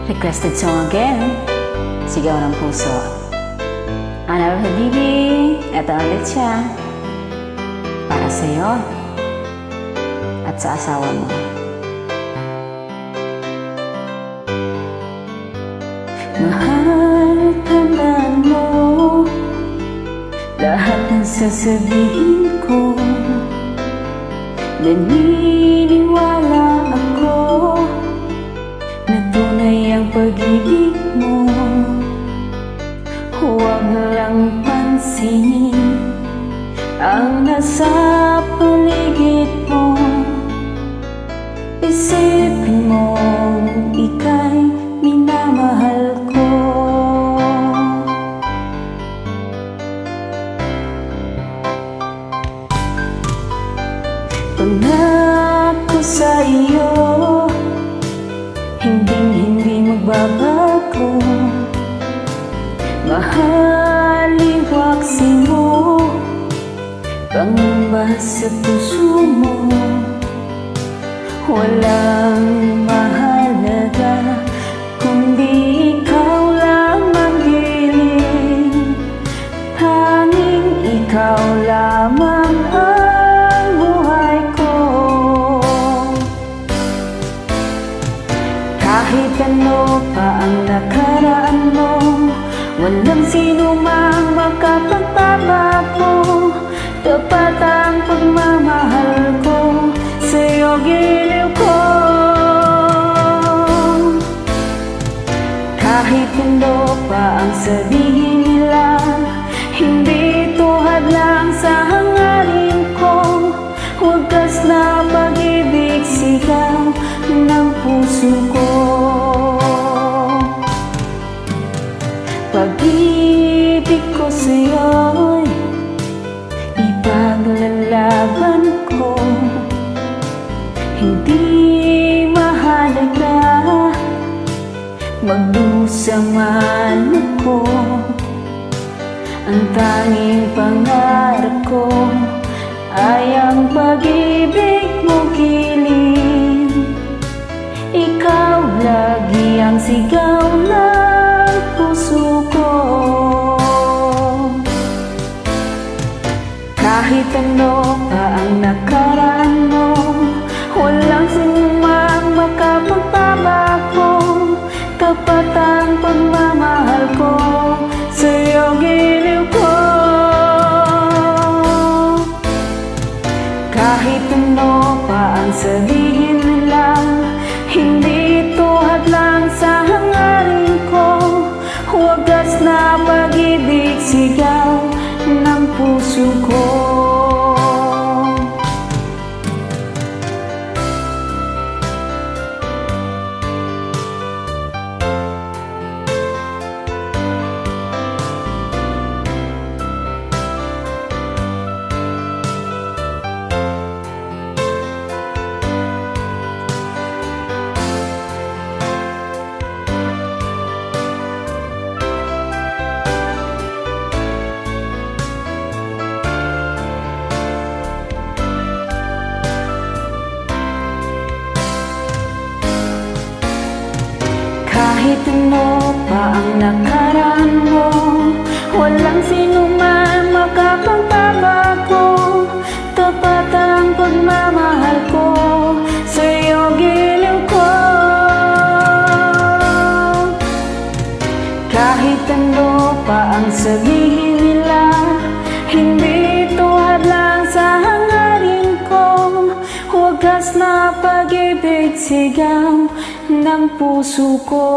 Requested song again, Sigaw ng Puso. Anal Habibi, eto ulit siya. Para sa'yo at sa asawa mo. Mahal, tandaan mo lahat ng sasabihin ko. Naniniwala ako na tunay ang pag-ibig mo. Huwag lang pansinin ang nasa paligid mo. Isipin mo ika'y minamahal ko. Pangako sa iyo, hindi magbabago. Mahaliwaksin mo pangamba sa puso mo. Walang mahalaga kundi ikaw lamang giling. Tanging ikaw lamang ang buhay ko. Kahit ano pa ang nakaraan mo, walang sino mang makapagpapago. Tapat ang pagmamahal ko, sa'yo giliw ko. Kahit ano pa ang sabihin nila, hindi tuhad lang sa hangarin ko. Wagas na pag-ibig, sigaw ng puso ko. Pag-ibig ko sa'yo'y ipaglalaban ko. Hindi mahalaga magdusa man ako. Ang tanging pangarap ko ay ang pag-ibig mo giling. Ikaw lagi ang sigaw ng puso ko. Kahit ano pa ang nakaraan mo, walang sinumang makapagpabago. Tapat ang pagmamahal ko, sa'yo giliw ko. Kahit ano pa ang sabihin nila, hindi tuhad lang sa hangarin ko. Wagas na pag-ibig, sigaw ng puso ko. Kahit ano pa ang nakaraan mo, walang sino man makapagpabago. Tapat ang pagmamahal ko, sa'yo giliw ko. Kahit ano pa ang sabihin nila, hindi tuhad lang sa hangarin ko. Wagas na pag-ibig, sigaw ng puso ko.